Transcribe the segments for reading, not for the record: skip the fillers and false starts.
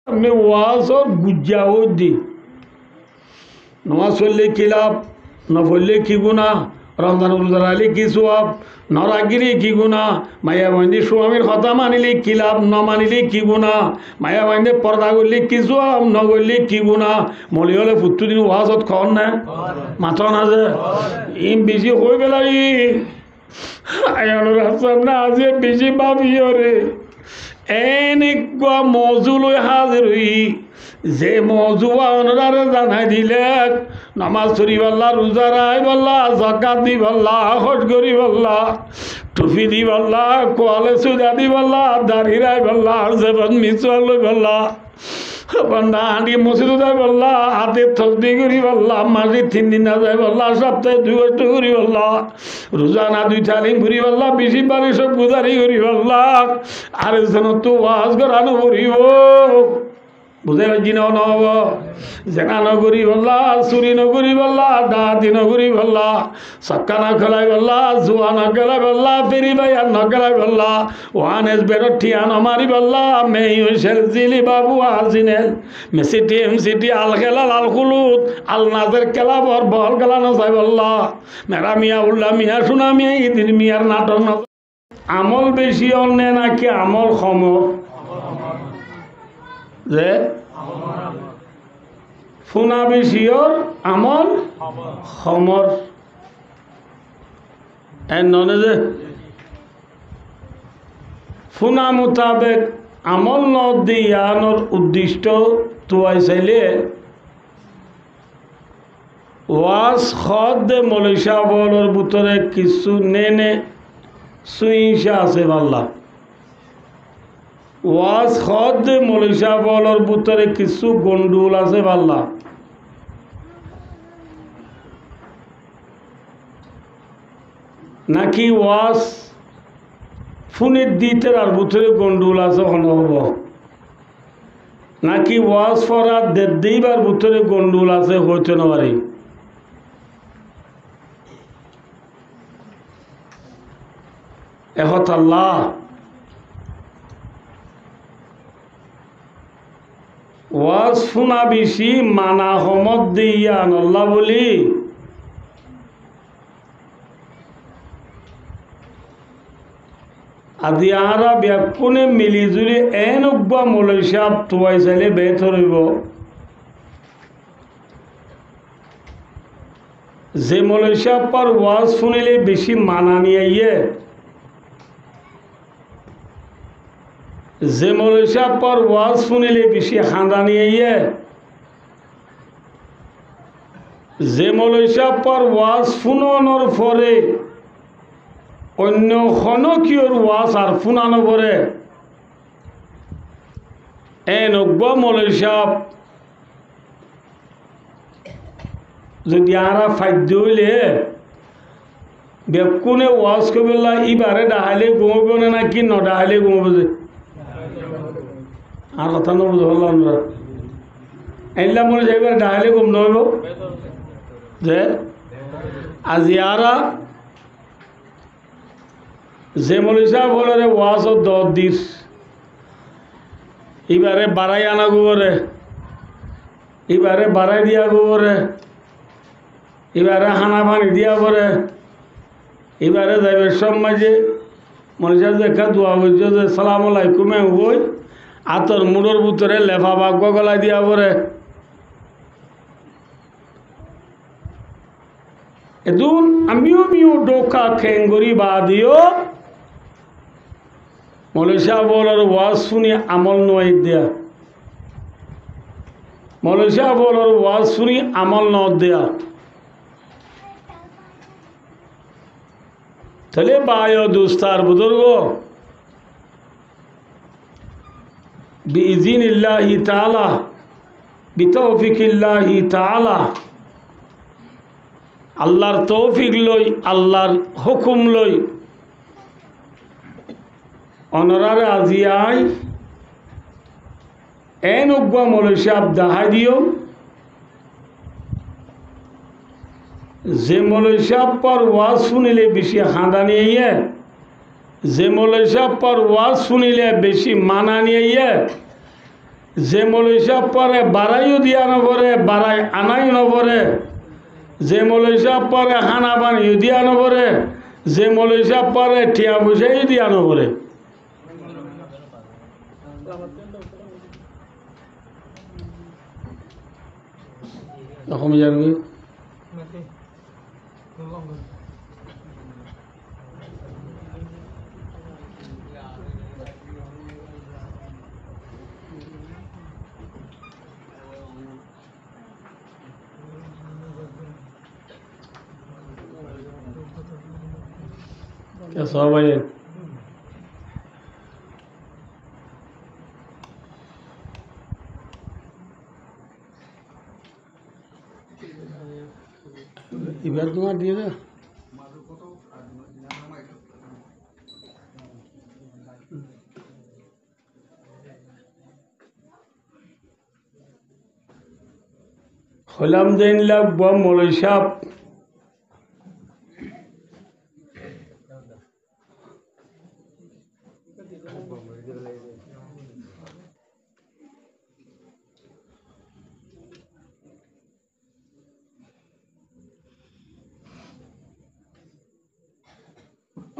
हमने वास और गुज्जाओ दी नमाज पढ़ले की लाभ न पढ़ले की गुना रमजान रोजाराले की सवाब न रागिले की गुना माया बंदी स्वामीर কথা মানিলে কি লাভ ন মানিলে কি গুনাহ মায়া বন্দে পর্দা করলে কি সওয়াব ন করলে কি গুনাহ মলি হলে প্রতিদিন ওয়াজত খন না মাথা না যে ইম বেশি হয়ে গেলাই আয়ানোর হাসান না আজে বেশি ভাবিও রে এনিক মৌজু লই হাজির হই যে মৌজু ওনারে জানাই দিলে নামাজ পড়ি বল্লা রোজা রাই বল্লা যাকাত দি বল্লা হজ করি বল্লা টুপি দি বল্লা কোয়ালে সুদা দি বল্লা দাড়ি রাই বল্লা জবান মিছল লই বল্লা বন্দা আনি মসজিদ যাই বল্লা হাতে তসবিহ করি বল্লা মাসে 3 দিন না যাই বল্লা সপ্তাহে 2 কষ্ট করি বল্লা রোজা না 2 তালিম করি বল্লা বেশি বাড়ি সব গুজারি করি বল্লা আর যেন তো ওয়াজ করানো করিব বুঝে রাখি না নহব জেনা নগরী বল্লা চুরি নগরী বল্লা ডাহাতি নগরী বল্লা চক্কা না খেলাই বল্লা জুয়া না খেলাই বল্লা ফেরি বাইয়ার ন খেলাই বল্লা ওয়ান এস বেরো ঠিয়া নমারি বল্লা মেই হুইসেল জিলি বাবু আজিনেল মেসিটি এমসিটি আল খেলা লাল খুলুত আল নাজের খেলা বর বল খেলা নচাই বল্লা মেরা মিয়া উল্লা মিয়া সোনা মিয়া ইদিন মিয়ার নাটক না আমল বেশি অন্য নাকি আমল সমর যে ফুনা বেশিওর আমল সমর এর ননে যে ফুনা মোতাবেক আমল ন দিয়ানোর উদ্দিষ্ট তুয়াই চাইলে ওয়াজ খদ দে মলেশা বলর ভিতরে কিছু নেনে সুইসা আছে বাল্লা ওয়াজ খদ দে মলেশা বলর ভিতরে কিছু গন্ডুল আছে বাল্লা নাকি ওয়াজ ফোনের দিতে আর ভিতরে গন্ডুল আছে হনব নাকি ওয়াজ ফরা দেইবার ভিতরে গন্ডুল আছে হইতে না পারি এহত আল্লাহ ওয়াজ শুনা বেশি মানা হমত দিয়া আল্লাহ বলি আদি আরা ব্যাকুনে মিলিজুলি এন উব্বা মৌলভী সাহেব তুয়াই চাইলে বেহতর হইব যে মৌলভী সাহেব পর ওয়াজ শুনিলে বেশি মানা নিয়ে যে মৌলভী সাহেব পর ওয়াজ শুনিলে বেশি খান্দা নিয়ে যে মৌলভী সাহেব পর ওয়াজ শুনানোর পরে অন্য খনকিয়র ওয়াজ আর শুনানো পরে এন উব্বা মৌলভী সাহেব যদি আরা ফাইদ্য হইলে বেকুনে ওয়াজ করবেলা ইবারে ডাহাইলে ঘুমাবে না নাকি ন ডাহাইলে ঘুমাবে যে আর কথা নবুঝ হল্লা আমরা এলা মনে যাইবার ডাহাইলে ঘুম নহব যে আজি আরা যে মৌলভী সাহেব হলে ওয়াজ ও 10 দিস এবারে বাড়াই আনা গোবরে এবারে বাড়াই দিয়া গোবরে এবারে হানা পানি দিয়া পরে এবারে যাইবে সব মাঝে মনীষা দেখা দোয়া করছে যে সালাম আলাইকুমে হই আতর মুড়োর ভিতরে লেফা বাগ্য গলায় দিয়া পরে এদুন আমিও ডোকা খেঙ্গরি বা দিও মৌলভী সাহেব বলার ওয়াজ শুনি আমল নয় দেয়া মৌলভী সাহেব বলার ওয়াজ শুনি আমল ন দেয়া তাহলে বায় দুস্তার বুজুর্গ বিইজিনিল্লাহি তাআলা বিতৌফিকিল্লাহি তাআলা আল্লাহর তৌফিক লই আল্লাহর হুকুম লই অনরারে আজিয়াই এন উগ্বা মৌলভী সাহেব দাহাই দিও যে মৌলভী সাহেব পর ওয়াজ শুনিলে বেশি হাঁদা নিয়ে যে মৌলভী সাহেব পর ওয়াজ শুনিলে বেশি মানা নিয়ে যে মৌলভী সাহেব পরে বাড়াইও দিয়া নপরে, বাড়াই আনাই নপরে, যে মৌলভী সাহেব পরে খানা বানিও দিয়া নপরে, যে মৌলভী সাহেব পরে ঠিয়া পয়সাই দিয়া নপরে। কমে যাবে সবাই এবার তোমার দিয়ে দে হলাম দিন লাগব মৌলভী সাহেব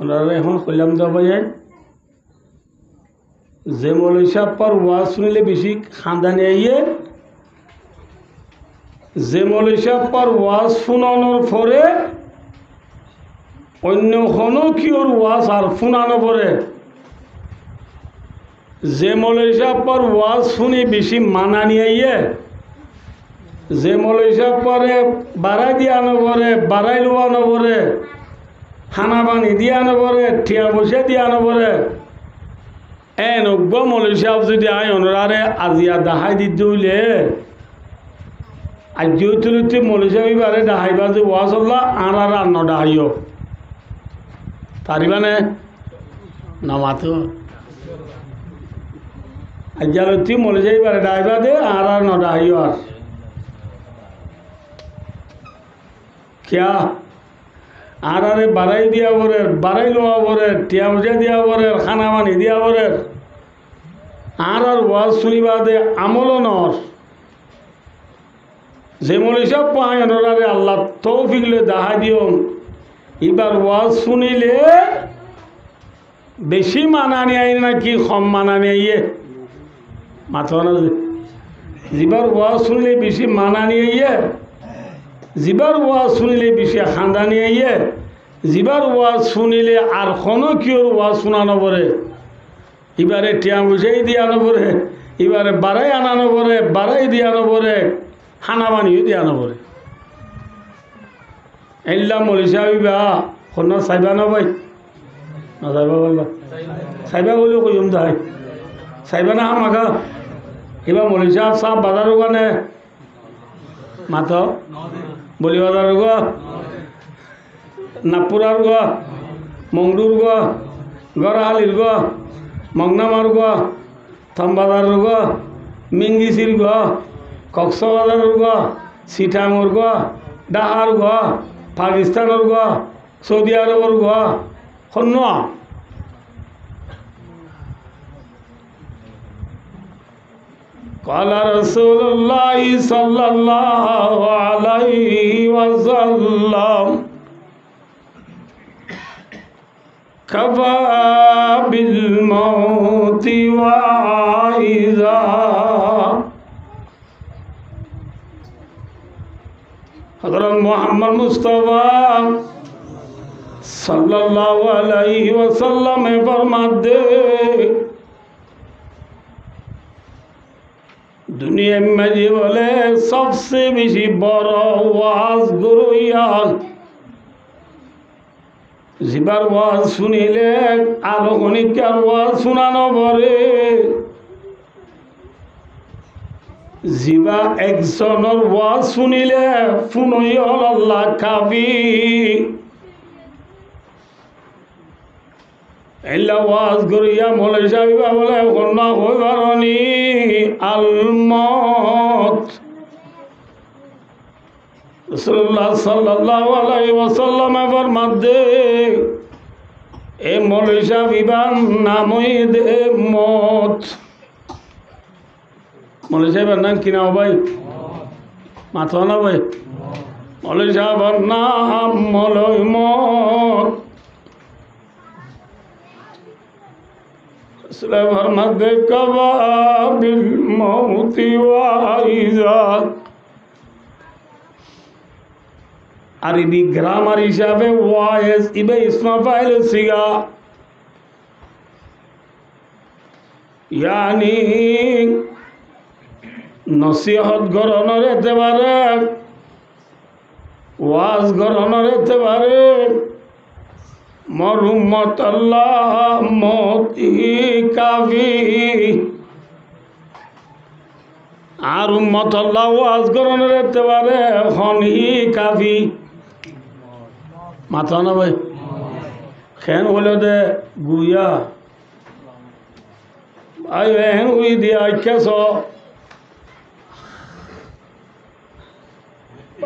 ওনারা এখন কইলাম যাবো যে মৌলভী সাহেব পর ওয়াজ শুনিলে বেশি খানদানি আইয়ে, যে মৌলভী সাহেব পর ওয়াজ শুনানোর পরে অন্য কোনো কিওর ওয়াজ আর শুনানো পরে, যে মৌলভী সাহেব পর ওয়াজ শুনি বেশি মানানি আইয়ে, যে মৌলভী সাহেব পরে বাড়াই দিয়া নপরে, বাড়াই লোয়া নপরে, খানা পানি দিয়া নপরে, ঠিয়া পয়সা দিয়া নপরে, নব্য মৌলভী সাহেব যদি আয় অনরারে আজিয়া দাহাই দিতে হইলে আজ তুলতে মৌলভী সাহেব এবারে ডাহাইবা যে ওয়াজ হল্লা আর রান্ন ডাহাইও তারিবানে নামাতো আজ মৌলভী সাহেব এবারে ডাহাইবা দে আর ন ডাহাইও আর क्या आरे बाराई दिया बोरे बाराई लोआ बोरे टिया मुझे दिया बोरे खाना मानी दिया बोरे आर वाज सुनी बादे আমলো নর যে মৌলভী সাহেব পায় ওনারে আল্লাহ তৌফিক লে দাহা দিও এবার ওয়াজ শুনিলে বেশি মানানি আই নাকি কম মানানি আইয়ে মাথা না যেবার ওয়াজ শুনলে বেশি মানানি আইয়ে, জিবার ওয়াজ শুনিলে বেশি খানদানি আইয়ে, জিবার ওয়াজ শুনিলে আর কোনো কিওর ওয়াজ শোনানো পরে এবারে টিয়া বুঝাই দিয়ানো পরে, এবারে বাড়াই আনানো পরে, বাড়াই দিয়ানো পরে, খানা বানিয়ে দিয়ানো পরে। এল্লা মৌলভী সাহেব বা কোনো চাইবা না ভাই না চাইবা বলবা চাইবা বলেও কইম তাই চাইবা না আমাকে এবার মৌলভী সাহেব সাহেব বাজার ওখানে মাত বলি বাজার গ নাগপুরার গ মংডুর গ গড়াহালির গ মংনামার গ থমবাজার গ মিঙ্গিসির গ কক্সবাজার গ সিটামর গ ডাহার গ পাকিস্তানের গ সৌদি আরবের গ শূন্য قال رسول الله صلى الله عليه وسلم كفى بالموت واعظا حضرت محمد मुस्तफा सल्लल्लाहु अलैहि वसल्लम फरमाते दुनिया में जी बोले सबसे बेशी बड़ वाज गुरुया जिबार वाज सुनिले आरो खनिकार वाज सुनानो परे जिबा एकजनर वाज सुनिले फुनई हल आल्लाह काफी এলা ওয়াজ করিয়া মৌলভী সাহেব বলে কন্যা হই বারণী আলমত রাসূলুল্লাহ সাল্লাল্লাহু আলাইহি ওয়াসাল্লাম ফরমাতে এ মৌলভী সাহেব নামই দে মত মৌলী সাহেবের নাম কি নাও ভাই? মাথা না ভাই? মৌলী সাহেবের নাম মলয় মত। ফরমাতে কবাবিল মৌতি ওয়াইজাত। আরবি গ্রামার হিসাবে ওয়াইজ ইবে ইসমা ফাইল সিগা, ইয়ানি নসিহত গ্রহণের হতে পারে, ওয়াজ গ্রহণের হতে পারে। মরুমত আল্লাহ মতি কাফি, আর উম্মত আল্লাহ ওয়াজ গ্রহণের হতে পারে হনি কাফি। মাথা না ভাই? খেন বলে দে গুইয়া ভাই হেন উই দিয়া খেস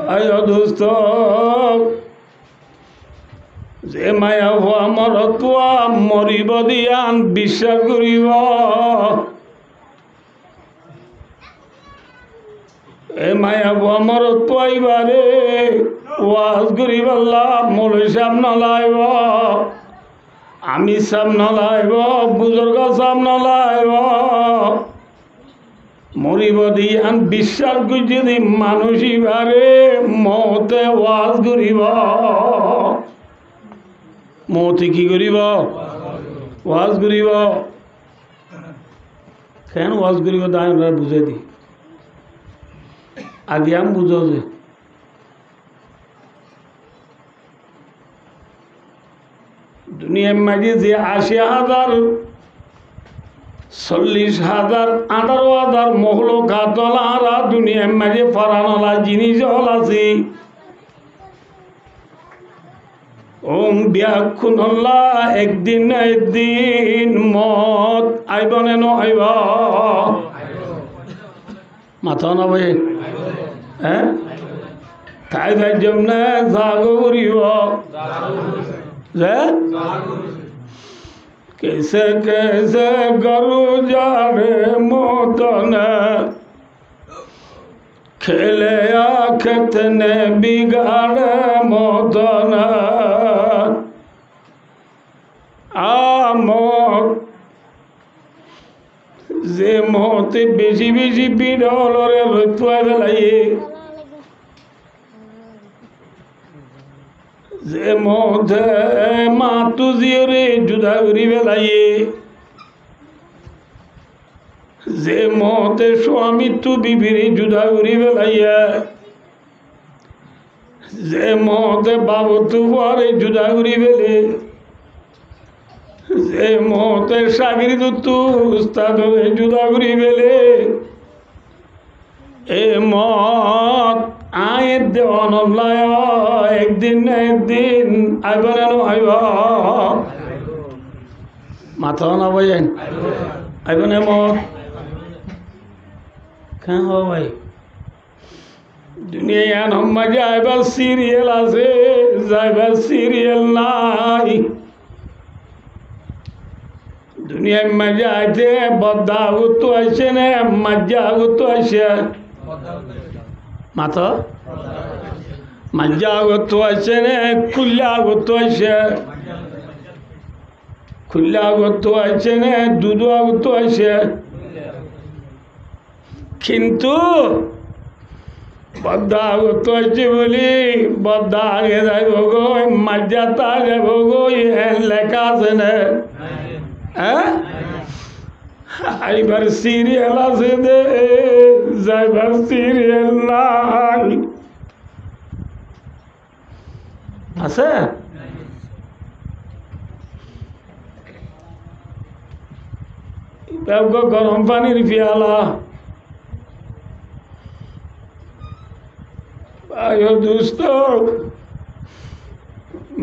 ভাই দোস্ত, যে মায়া হওয়া মরতুয়া মরিব দিয়ান বিশ্বাস করিব। এ মায়া হওয়া মরতুয়া এবারে ওয়াজ করিব আল্লাহ মৌলী সাহেব নলাইব, আমি সাহেব নলাইব, বুজুর্গ সাহেব নলাইব। মরিব দিয়ান বিশ্বাস করি যদি মানুষ এবারে মতে ওয়াজ করিব। মতি কি করিব? ওয়াজ করিব। কেন ওয়াজ করিব দায়রা বুঝে দি আগে আমি বুঝো যে দুনিয়ার মাঝে যে ৮০,০০০ ৪০,০০০ ১৮,০০০ মহলকাতলা দুনিয়ার মাঝে ফরানলা জিনিস হল আছে। ওম ব্যাকুনল্লাহ একদিন না একদিন মত আইব নে নইব? মাথা না ভাই? হ্যাঁ তাই ভাই জমনে জাগরিব যে कैसे कैसे गरु जाने मोतन खेले आखत ने बिगाड़े मोतन আমত যে মতে বেশি বেশি বিড়লরে রতুয়া বেলাইয়ে, যে মতে মাতু জিয়রে জুদা করি বেলাইয়ে, যে মতে স্বামী তু বিবিরে জুদা করি বেলাইয়া, যে মতে বাবু তু পরে জুদা করি বেলে, যে মতে সাগরিদ তু উস্তাদ জুদা করি বেলে, এ মত আয়ের দেওয়ান একদিন না একদিন আইব না আইব? মাথা না ভাই? আইব না মত? কেন ভাই দুনিয়া মাঝে আইবার সিরিয়াল আছে, যাইবার সিরিয়াল নাই। দুনিয়ার মাঝে আইতে বদ্ধা আগত আসে না মাজ্জা আগত আসে? মাথা মাজ্জা আগত আসে না খুল্লা আগত আসে? খুল্লা আগত আসে না দুধ আগত আসে? কিন্তু বদ্ধা আগত আসছে বলি বদ্ধা আগে যাইব গো, মাজ্জা তা যাব গো, লেখা আছে না? হ্যাঁ আইবার সিরিয়াল আছে দে, যাইবার সিরিয়াল নাই। আছে গরম পানির পিয়ালা দুস্থ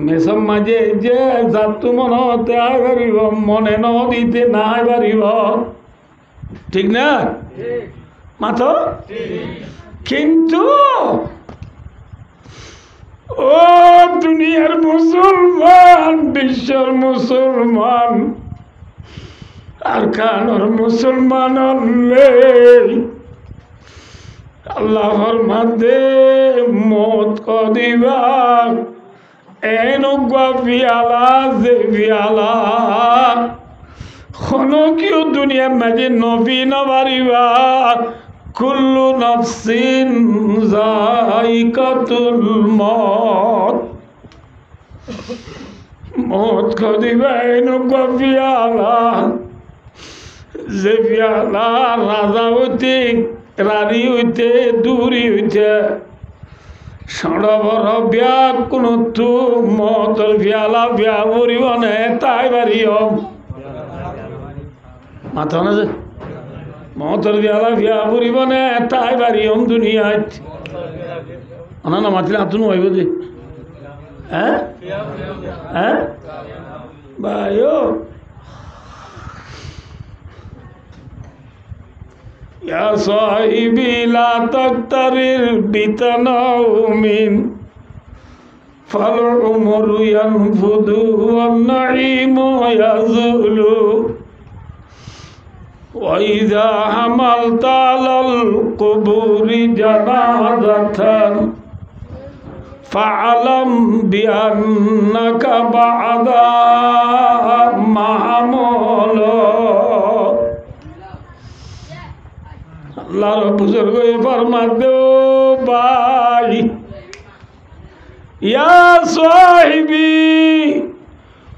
মেসম মাঝে যে যাতু মনতে আই পারিব, মনে নদীতে না আই পারিব, ঠিক না? মাথা কিন্তু ও দুনিয়ার মুসলমান, বিশ্বর মুসলমান আর কানর মুসলমান আল্লাহ ফরমাতে মত কদিবা এনুগা পিয়ালা যে পিয়ালা খনকিও দুনিয়া মাঝে নবী নবারিবা কুল্লু নফসিন যায়িকাতুল মত মত কদিবা এনুগা পিয়ালা যে পিয়ালা রাজা হইতে রানী হইতে দূরি হইতে সাড়া বড় বিয়া কোনো তু মতর পিয়ালা বিয়া পরিব নে তাই বাড়িও মাথা না যে মতর পিয়ালা বিয়া পরিব নে তাই বাড়িও দুনিয়ায় না না মাতিলে হাতুন হইব যে হ্যাঁ হ্যাঁ ভাইও يا صاحبي لا تقترر بتناوم فالعمر ينفد والنعيم يزول وإذا حملت على القبور جنازة فاعلم بأنك بعد محمول আল্লাহর বুজুর্গ ফরমাতে ও ভাই ইয়া সাহিবি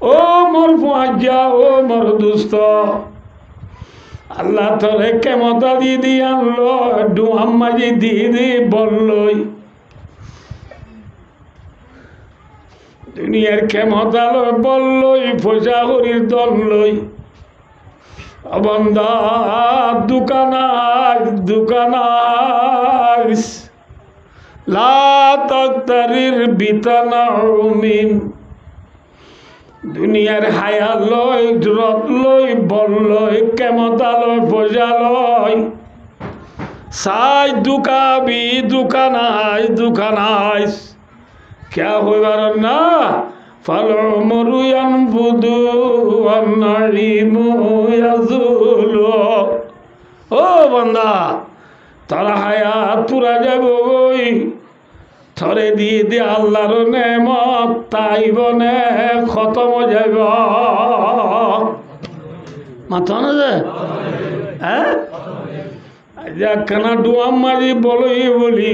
ও মোর ফুয়াজ্জা ও মোর দোস্ত আল্লাহ তোরে কেমতা দি আনলো ডুয়াম্মাজি দি বললই দুনিয়ার ক্ষমতা বললই পয়সা হরির দল লই বন্দা দোকানার লা তাকতারির বিতানাউমিন দুনিয়ার হায়া লয় রত লয় বল লয় ক্ষমতা লয় পয়সা লয় সাই দুকাবি দোকানাইস ক্যা হইবার না فالعمر ينفد والنعيم يزول ও বান্দা তারা হায়াত পুরা যাব ওই থরে দিয়ে দিয়ে আল্লাহর নেমত তাইব নে খতম যাব মাথা না যে হ্যাঁ একখানা ডুয়াম মারি বলি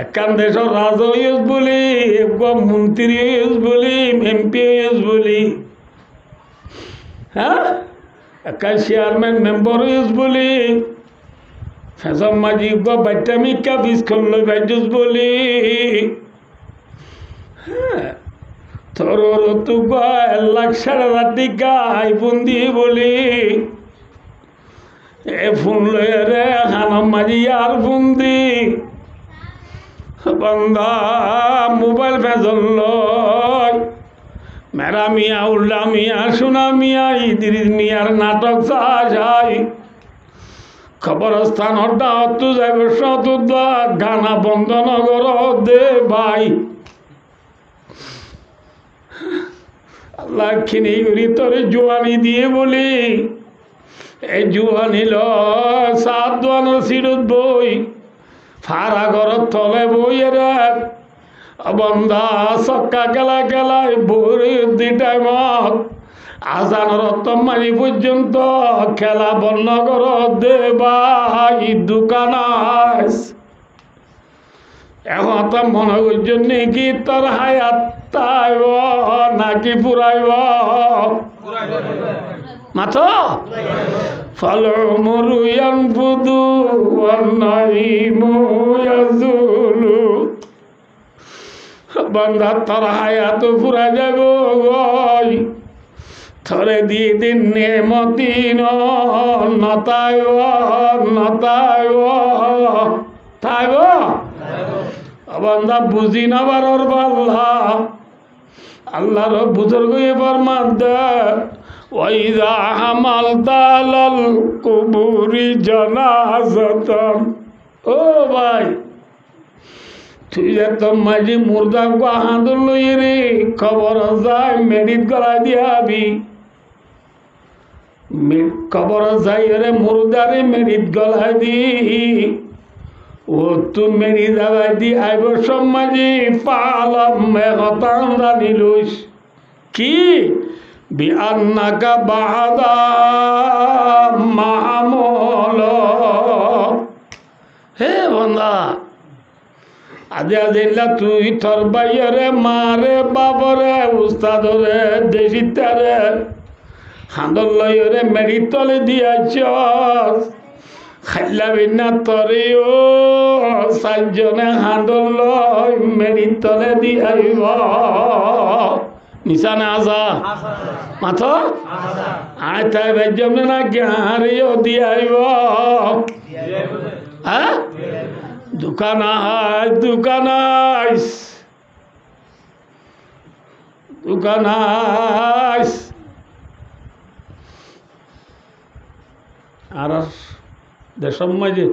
একান দেশের রাজা ইউজ বলি মন্ত্রী ইউজ বলি এমপি ইউজ বলি হ্যাঁ একান চেয়ারম্যান মেম্বার ইউজ বলি ফেসম মাঝি বাচ্চামিকা বিষ করল বাইজুস বলি হ্যাঁ তোর তু 1,60,000 টিকা আইফোন দিয়ে বলি এ ফোন লয়ে রে হানম মাঝি আর ফোন দি বন্দা মোবাইল ভেজল লয় মেরা মিয়া উল্লা মিয়া সোনা মিয়া ইদ্রিস মিয়ার নাটক চাই খবরস্থান হঠাৎ যাইব শত গানা বন্ধ নগর দে ভাই আল্লাহ খিনি করি তোর জোয়ানি দিয়ে বলি এই জোয়ানি ল সাত দোয়ানোর সিরত বই ফারা ঘরত তলে বইয়ের বন্ধা চক্কা গেলাই বই দুইটাই মত আজান রত্তমানি পর্যন্ত খেলা বন্ধ কর দে ভাই দোকান এখন তো মনে করছেন নাকি তোর হায়াত তাইব নাকি পুরাইব মাথা فالعمر ينفد والنعيم يزول বান্দা তোর হায়াত পুরা যাব থরে দিয়ে দিন নেমতি নতাইব বান্দা বুঝি না বারর বাল্লা আল্লাহর বুজুর্গ ফরমান দে وإذا حملت على القبور جنازة ও ভাই তুই যে তোর মাঝে মুর্দা হাঁদুর লই রে খবর যায় মেডিট করা দিয়াবি কবর যাই রে মুর্দারে মেডিট গলায় দি ও তুমি যাবাই দি আইব সমাজি পালম মেঘতান জানিলুস কি বিআন্নাকা বাদা মামল হে বন্ধা আদে আদিল্লা তুই তোর বাইরে মারে বাবরে উস্তাদরে দেশিতারে হাঁদর লইরে মেরি তলে দিয়াছ খাইলা বিনা তরে ও সাতজনে হাঁদর লই মেরি তলে দিয়াইব নিশানে আসা মাথা আয় তাই বেজম না জ্ঞারিও দিয়াইব হ্যাঁ দোকান আইস আর দেশের মাঝে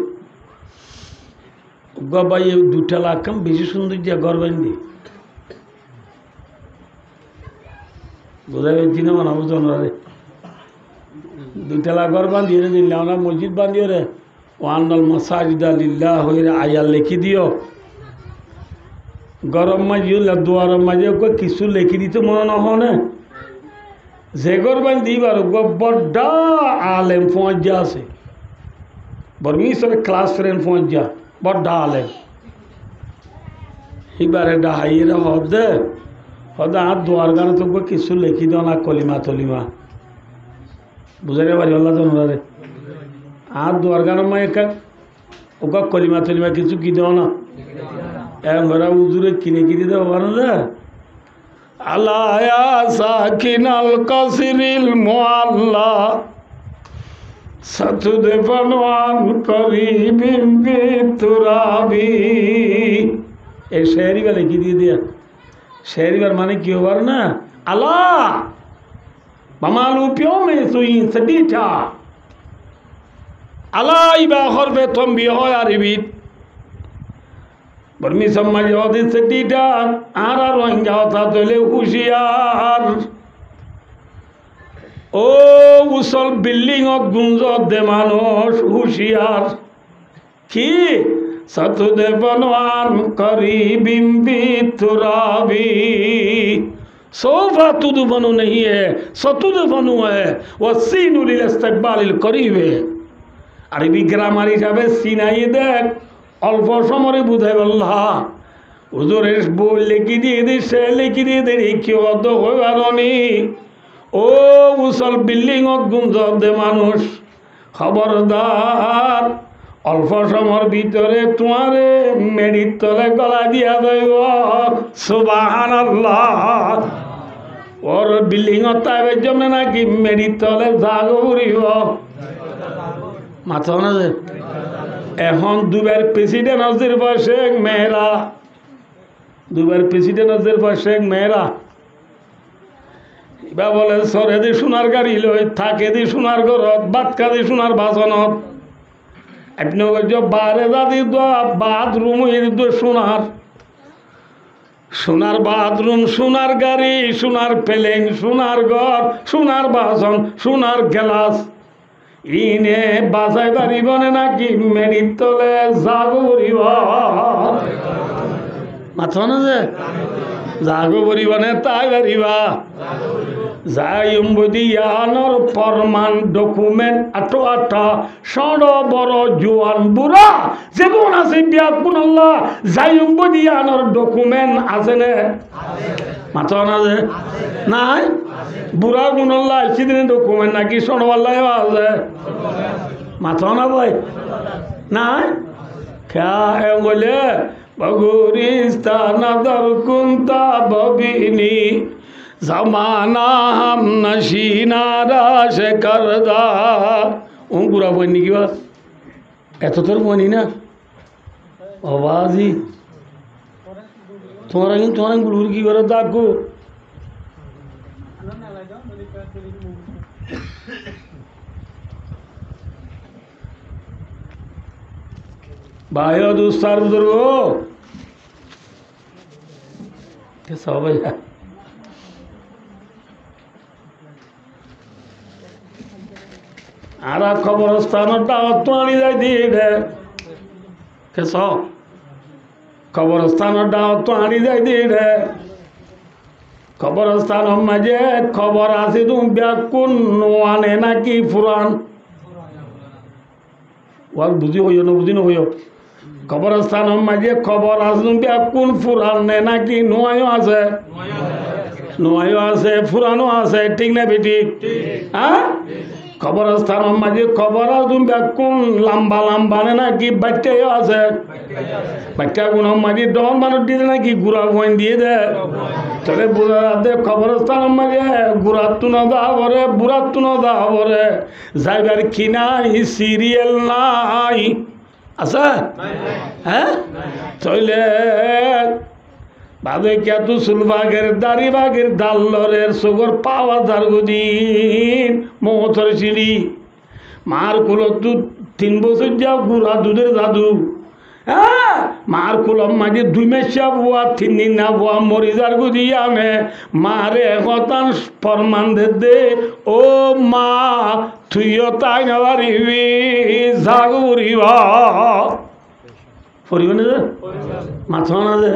বাই দুটা লাখাম বেশি সুন্দর যে ঘর বান্ধি বোঝা গেছি না মানে বুঝো না রে দুটা লাখ ঘর বান্ধিয়ে দিলে আমরা মসজিদ বান্ধিও রে ওয়ান্নাল মাসাজিদা লিল্লাহ হইরে আয়াল লিখি দিও গরম মাঝে দুয়ার মাঝে কিছু লিখি দিতে মনে নহনে যে ঘর বান্ধি বার বড্ডা আলেম পৌঁছা আছে বর্মিসরে ক্লাস ফ্রেন্ড পৌঁছা বড্ডা আলেম এবারে ডাহাইয়েরা হদে আর দুয়ার গানে তো কিছু লিখি দাও না কলিমা তলিমা বুঝাইতে পারি আল্লাহ তোমরা আর দুয়ার গানের মা একা ওকা কলিমা তলিমা কিছু কি দাও না এরা উজুরে কিনে দেওয়া পারো না আল্লাহ সাকিনাল কাসিরিল মুআল্লা সাতুদে ফানওয়ান করিবিম বিতুরাবি এই শেরি বলে কি দিয়া শেরিবার মানে কি হবার না আল্লাহ মামালু পিওমে সুই সদিটা আল্লাহ ইবা হরবে তম্বি হয় আরবিত বর্মি সমাজ হদি সদিটা আর রোহিঙ্গা হতা তলে হুশিয়ার ও উসল বিল্ডিং গুঞ্জ দে মানুষ হুশিয়ার কি सतुदे बनवान करीबिम बितुराबी सोफा तुद बनु नहीं है सतुद बनु है वह सीनुलिल इस्तकबालिल करीब है अरबी ग्रामार हिसाबे सिनाई देख अल्प समरे बुझाई बल्ला হুজুরের বই লিখি দিয়ে দি সে লিখি দিয়ে দে কি অদ হইবারনি ও উসল বিল্ডিং গুঞ্জ দে মানুষ খবরদার অল্প সময়ের ভিতরে তোমারে মেডির তলে গলা দিয়া দেব সুবহানাল্লাহ ওর বিল্ডিং তাইবের জন্য নাকি মেডির তলে জাগো উড়িব মাথা না যে এখন দুবার প্রেসিডেন্ট হজের বয়সে মেয়েরা দুবার প্রেসিডেন্ট হজের বয়সে মেয়েরা এবার বলে সরে দি সোনার গাড়ি লই থাকে দি সোনার ঘরত বাতকা দি সোনার বাসনত আপনি বারে দাদি বাথরুম সোনার সোনার বাথরুম সোনার গাড়ি সোনার প্লেন সোনার ঘর সোনার বাসন সোনার গ্লাস ইনে বাসাই পারিব নাকি মেরির তলে জাগো পরিব মাথা না যে জাগো পরিব নে তাই পারিবা জায়ুম্বদিয়ানোর ফরমান ডকুমেন্ট আটো আটা সড় বড় জোয়ান বুড়া যেমন আছে বিয়াকুন আল্লাহ জায়ুম্বদিয়ানোর ডকুমেন্ট আছে না মাথা না যে নাই বুড়া গুণ আল্লাহ সেদিন ডকুমেন্ট নাকি সড়ওয়াল্লাহ আছে মাথা না ভাই নাই খেয়া বলে বগুরিস্তান দরকুন্তা ববিনী जमाना हम नशीना राश करदा बुरा बनी की बात एत तो बनी ना आवाज ही तुम्हारा गुरूर की बात दागो भाइयों दोस्तार बुजुर्गो कैसा हो भैया আর কবরস্থানটা তো আনি যাই দিয়ে কেস কবরস্থানের দাওয়াত তো আনি যাই দিয়ে রে কবরস্থান মাঝে খবর আছে তুমি ব্যাকুন আনে নাকি ফুরান ওর বুঝি হইও না বুঝি না হইও কবরস্থান মাঝে খবর আছে তুমি ব্যাকুন ফুরান নে নাকি নোয়াইও আছে নোয়াইও আছে ফুরানো আছে ঠিক না বেঠিক হ্যাঁ কবরস্থান মাঝে খবর আছে তুমি ব্যাকুন লম্বা লম্বা নে নাকি বাচ্চাও আছে বাচ্চা গুণ মাঝে ডন মানুষ দিয়ে নাকি গুড়া বইন দিয়ে দেয় তাহলে বুড়াতে কবরস্থান মাঝে গুড়াত্তু না দা হবরে বুড়াত্তু না দা হবরে যাইবার কি নাই সিরিয়াল নাই আছে হ্যাঁ তাইলে ভাবে কে তু সুলবাগের দাড়িবাগের দাল্লরের সুগর পাওয়া দারগুদিন মহতর সিঁড়ি মার কুলো তু 3 বছর যাও গুড়া দুধের জাদু হ্যাঁ মার কুলম মাঝে 2 মাসা বুয়া 3 দিন না বুয়া মরিজার গুদি আমে মারে হতান ফরমান দে ও মা তুইও তাই না পারিবি জাগুরিবা পরিব না যে মাথা না যে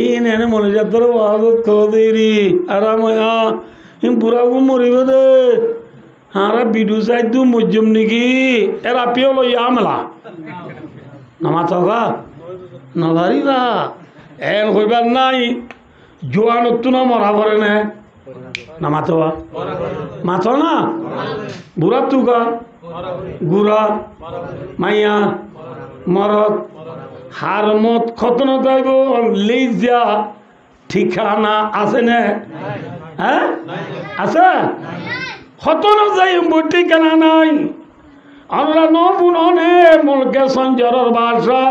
ই নেনে মনে যাত্র বাদত কদেরি আরাময়া হিম বুড়াবু মরিব দে হারা বিডু চাই দু মজ্জুম নাকি এরা পিও লই আমলা নামাতবা নভারিবা এন হইবার নাই জোয়ানত্তু না মরা পড়ে না নামাতবা মাথ না বুড়া তুকা গুড়া মাইয়া মরক হারমত খতন যাইব লিজা ঠিকানা আছে না হ্যাঁ আছে খতন যাইব ঠিকানা নাই আল্লাহ নবুননে মুলকে সঞ্জরের বাসা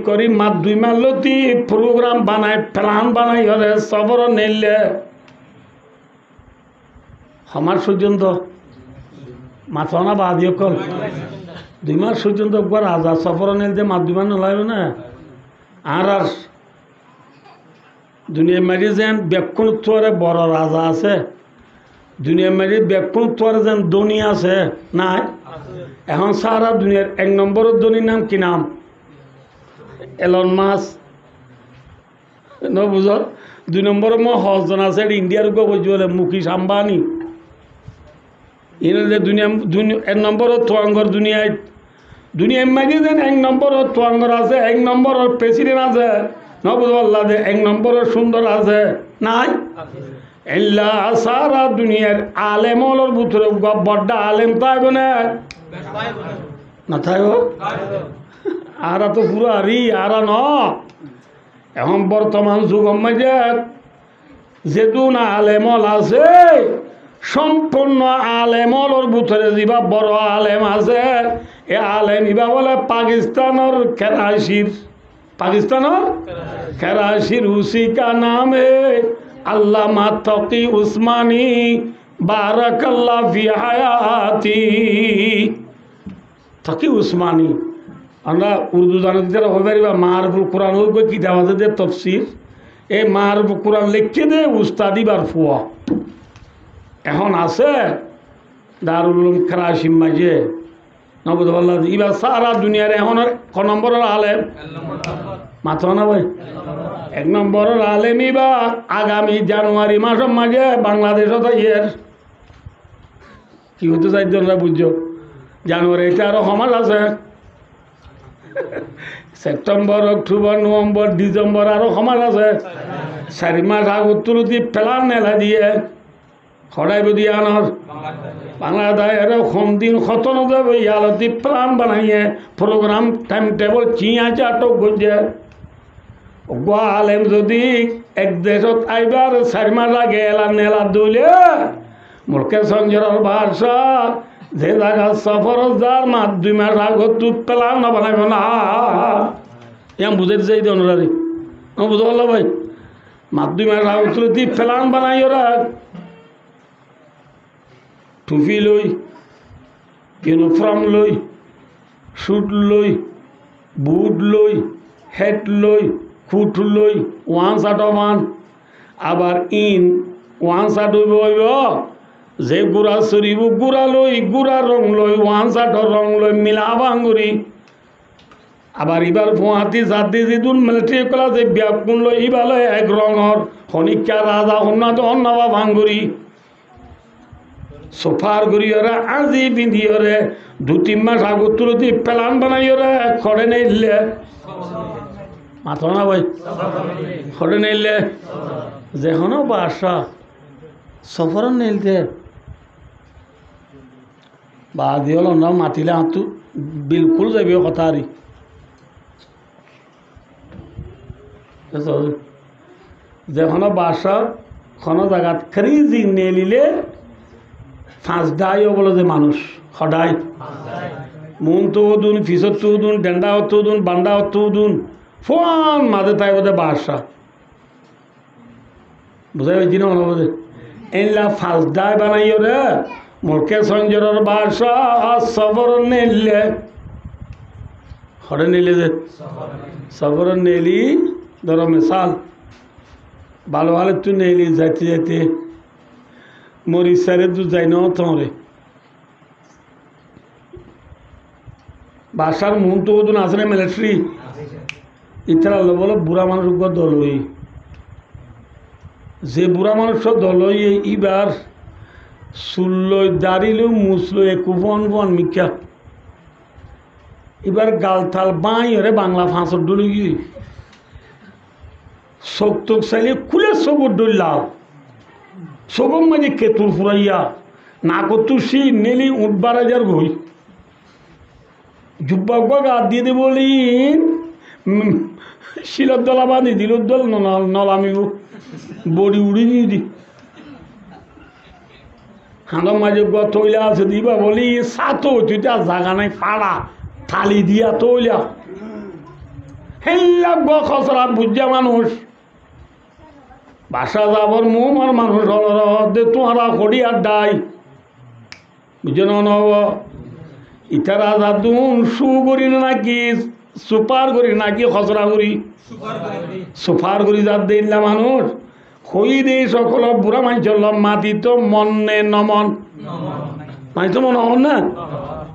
করি মাত 2 মাস লতি প্রোগ্রাম বানায় প্ল্যান বানাই হলে সবর নিলে আমার পর্যন্ত মাথা না বাদ কল 2 মাস পর্যন্ত একবার রাজা সফর নিলে মাত 2 মাস নলাইব না আর দুনিয়া মারি যেন ব্যাকুণ তোরে বড় রাজা আছে দুনিয়া মারি ব্যাকুণ তোরে যেন ধনী আছে নাই এখন সারা দুনিয়ার 1 নম্বরের ধনীর নাম কি নাম এলন মাস ন বুঝ 2 নম্বরে হজন আছে ইন্ডিয়ার বুঝি বলে মুকেশ আম্বানি এনে দুনিয়া 1 নম্বরের তোয়াঙ্গর দুনিয়ায় দুনিয়া মারি যেন 1 নম্বরের তোয়াঙ্গর আছে 1 নম্বরের প্রেসিডেন্ট আছে নবুল্লাহ 1 নম্বরের সুন্দর আছে নাই এল্লা সারা দুনিয়ার আলেমলর ভিতরে বড় আলেম তাইব না থাকো আর তো পুরো আরি আর ন এখন বর্তমান যুগ মাঝে যেহেতু না আলেমল আছে সম্পূর্ণ আলেমলর ভিতরে যা বড় আলেম আছে এ আলেম ইবা বলে পাকিস্তানের कराची रूसी का नाम है अल्लामा तकी उस्मानी बारकल्लाह फी हयाती तकी उस्मानी আমরা উর্দু জানা যারা হয়ে পারিবা মারফুল কোরআন ওই কিতাব আছে যে তফসির এই মারফুল কোরআন লিখে দে উস্তাদি বার ফুয়া এখন আছে দারুল উলুম कराची মাঝে নবুল্লাহ ইবা সারা দুনিয়ার এখন ক নম্বরের আলেম মাথা না ভাই 1 নম্বরের আলেম ইবা আগামী জানুয়ারি মাসের মাঝে বাংলাদেশত ইয়ের কি হতে চাই তোমরা বুঝছো জানুয়ারি এটা আরো সমাজ আছে সেপ্টেম্বর অক্টোবর নভেম্বর ডিসেম্বর আরো সমাজ আছে 4 মাস আগত তুলতি প্ল্যান নেলা দিয়ে খড়াইব দিয়ে আনর বাংলাদেশ এরও কম দিন খতন যাবে ইয়ালতি প্ল্যান বানাইয়ে প্রোগ্রাম টাইম টেবল চিয়া চাটক গজে গোয়া আলেম যদি এক দেশত আইবার 4 মাস আগে এলা নেলা দলে মুলকে সঞ্জরের বাসা যে জায়গা সফর যার মাস 2 মাস আগত তু প্ল্যান না বানাইব না ইয়াম বুঝাইতে চাই দে অনুরারি বুঝা পারল ভাই মাস 2 মাস আগত তুই প্ল্যান বানাই ওরা টুপি লই ইউনিফর্ম লই শুট লই বুট লই হেট লই ফুট লই 1 শার্ট 1 আবার ইন 1 শার্ট হইব যে গুড়া চুরিব গুড়া লই গুড়া রং লই ওয়ান চাটর রং লই মিলা ভাঙ্গুরি আবার এবার ফুয়াতি জাতি যিদুন মিলিটারি কলা যে ব্যাপকুন লই ইবালে এক রঙর হনিকা রাজা হন্নাদ হন্নাবা ভাঙ্গুরি সোফার গড়িয়রে আজি পিন্ধিয়রে 2-3 মাস আগত তুলতি প্লান বানাইয়রে খড়ে নেইলে মাথা না ভাই খড়ে নেইলে যেখনো বাসা সফর নেইলতে বা দিল না মাতিলে হাতু বিলকুল যাবি কথা আরি যেখনো বাসা কোনো জায়গাত খেরি নেলিলে ফাঁসদাই বলে যে মানুষ সদায় মন তো দুন ফিসত তো দুন ডেন্ডা হতো দুন বান্ডা হতো দুন ফোন মাঝে তাই বোধে বাসা বুঝাই পাইছি না মনে বোধে এনলা ফাঁসদাই বানাইও রে মোরকে সঞ্জরের বাসা সবর নেলে হরে নিলে যে সবর নেলি ধরো মিসাল ভালো ভালো তুই নেলি যাইতে যাইতে মরিচ সারে দু যাই না তোরে বাসার মন তো ওদিন আছে না মিলিটারি ইতারা বলো বুড়া মানুষ দল হই যে বুড়া মানুষ দল হই ইবার চুল্লই দাঁড়িল মুসলো কুপন বন মিকা এবার গালতাল বাঁই হরে বাংলা ফাঁসর ডুলি গিয়ে চোখ তোক চাইলে খুলে চোখর ডুলাও চোখর মাঝে কেতুর ফুরাইয়া না করতু সি নেলি উঠবার হাজার গই জুব্বা গা দিয়ে দে বলি শিলর দলা বাঁধি দিল দল নলামিব বড়ি উড়ি দিয়ে দি হাঁদর মাঝে তৈলা আছে দিবা বলি সাতো তুই জাগা নাই পাড়া থালি দিয়া তৈলা হেল্লা গ খসরা বুঝা মানুষ বাসা যাবর মোমার মানুষ দে তোমারা কড়িয়ার ডাই বুঝে নব ইতারা যাদুন সু করি নাকি সুপার করি নাকি খসরা করি সুপার করি যার দিল্লা মানুষ হই দে সকল বুড়া মাই চললাম মাতি তো মনে নমন মাই তো মনে হন না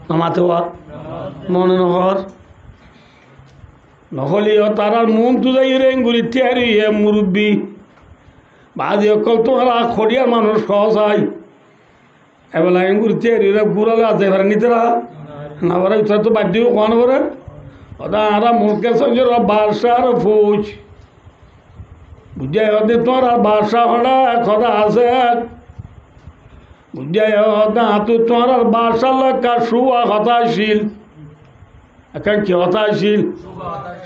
নমাতে হওয়ার মনে নহর নহলিও তারার মন তো যাই রেঙ্গুলি তৈরি মুরব্বী বাজি অকল তোমারা খড়িয়ার মানুষ সহসাই এবেলা এঙ্গুরি তৈরি গুড়ালে আছে এবার নিতেরা না বলে তো বাধ্য কোন করে ওটা আরা মুখে সঞ্জর বাসার ফৌজ বুঝাই হতে তোর বাসা হড়া কথা আছে বুঝাই হতে তোর বাসা লেখা শুয়া হতাশীল এখন কি হতাশীল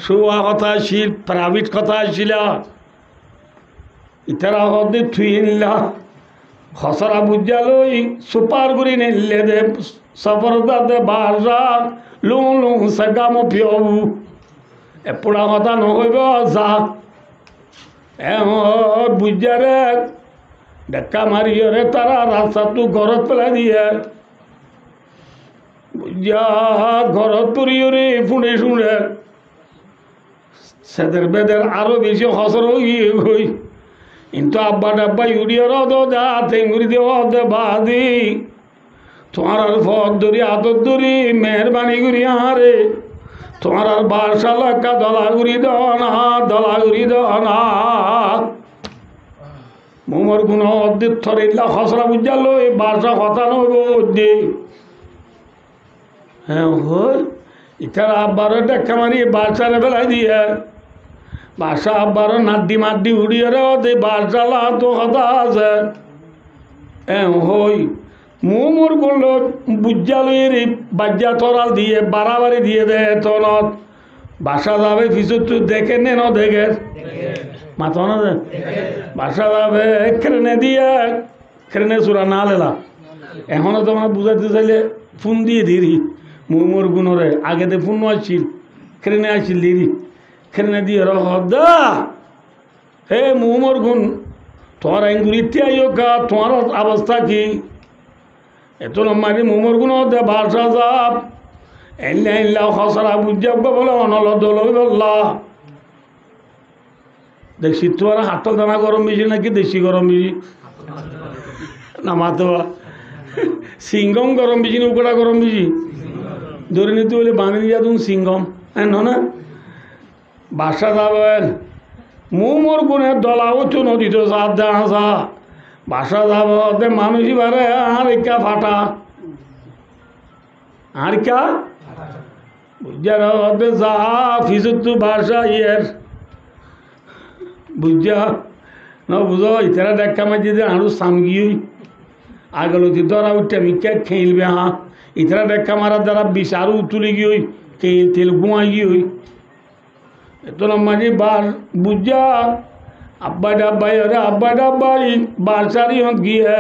শুয়া হতাশীল প্রাইভেট হতাশীল ইতারা হতে থুই নিলা খসরা বুঝালই সুপার করি নিলে দে সফরদাতে বাসা লুং লুং সেগামো পিয়বু এপড়া কথা নহইব যা বুঝারে ডেকা মারিয়রে তারা রাস্তা তু ঘরত পেলাই দিয়ে বুঝা ঘরত পুরিয়রে ফুঁড়ে শুনে সেদের বেদের আরো বেশি হসর গিয়ে গই কিন্তু আব্বা ডাব্বা ইউরিয়ার দা তেঙ্গুরি দে বাদি তোমার আর ফদ ধরি আদর ধরি মেহরবানি করি আরে তোমার আর বাসা লাকা দলাগুড়ি দনা মোমর গুণ অর্ধেক থরিল্লা খসরা বুঝালো এই বাসা কথা নইব দে হ্যাঁ হই ইতার আব্বারও দেখা মারি বাসারে বেলাই দিয়ে বাসা আব্বারও নাড্ডি মাড্ডি উড়িয়ে রে দে বাসা লা তো কথা আছে হ্যাঁ হই মোমর গুলো বুঝালুয়ের বাজ্যা তরাল দিয়ে বাড়াবাড়ি দিয়ে দেয় তনত বাসা যাবে ফিসুর দেখে নে ন দেখে মাথা না দে বাসা যাবে ক্রেনে দিয়ে ক্রেনে চূড়া না লেলা এখনো তোমার বুঝাতে চাইলে ফোন দিয়ে দিরি মোমর গুণরে আগেতে ফোন আসছিল ক্রেনে আসছিল দিরি ক্রেনে দিয়ে দা হে মোমর গুণ তোমার আঙ্গুরিতে আইও কা তোমার অবস্থা কি এত লম্বারি মোমর গুণ দে বাসা যাব এল্লা এল্লা খসরা বুঝাব বলে অনল দল বললা দেখছি তোমার হাতটা দানা গরম বেশি নাকি দেশি গরম বেশি না মাতো সিংগম গরম বেশি নৌকাটা গরম বেশি ধরে নিতে হলে বানিয়ে দিয়া তুমি সিংগম হ্যাঁ না বাসা যাবেন মোর গুণে দলা উঁচু নদী তো সাপ দে আসা বাসা যাব মানুষই বারে আর একা ফাটা আর কা বুঝার যা ফিসুত বাসা ইয়ের বুঝা ন বুঝো ইতারা দেখা মাঝে যে আরো সামগি আগলতি ধরা উঠে মিকা খেলবে হ্যাঁ ইতারা দেখা মারার দ্বারা বিষ আরো তুলে গিয়ে খেল তেল ঘুমাই গিয়ে এত মাঝে বার বুঝা আব্বা ডাব্বাই ওরা আব্বা ডাব্বাই বাসারি হত গিয়ে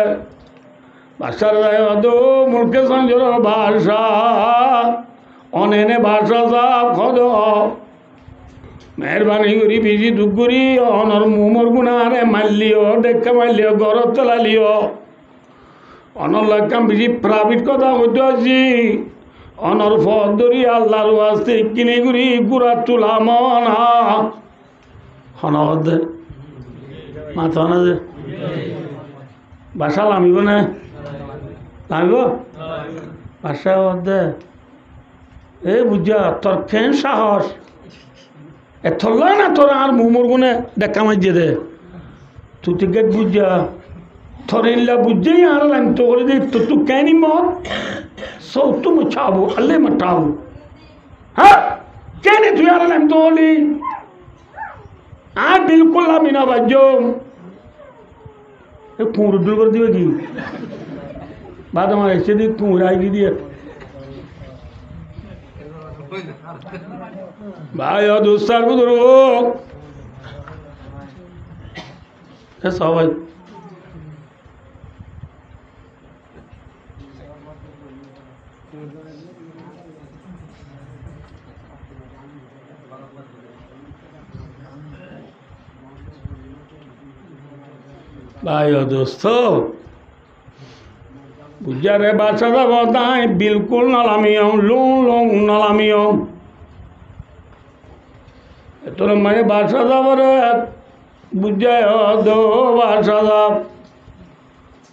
বাসার দো মুখে সঞ্জর ভাষা অনেনে ভাষা সাপ খদ মেহরবানি করি বেশি দুঃখ করি অনর মুমর গুণারে মারলিও দেখা মারলিও গরত তোলালিও অনর লাগাম বেশি প্রাইভেট কথা হইতে আছি অনর ফদ ধরি আল্লাহর আসতে কিনে করি গুড়া তুলা মনা হনদ মাথা না যে বাসা লামিব না লামিব বাসা দে এ বুঝা তোর ফ্যান সাহস এথল্লা না তোর আর মুমর গুনে দেখা মাঝে দে তুই টিকেট বুঝা তোর ইল্লা বুঝেই আর আমি তো করে দিই তো তুই কেনি মত সৌ তুম ছাবো আল্লে মটাবো হ্যাঁ কেনে তুই আর আমি তো বলি আর বিলকুল আমি না বাজো কুমড়ো দুল করে দিবে কি বাদ আমার এসে দিই কুমড়ো আইগি দিয়ে ভাই দোস্তার বুধর সবাই भाई दोस्तों बुझारे बासा का बताए बिल्कुल नलामियों लूं लूं नलामियों तो मैं बासा का बरे बुझाए दो बासा का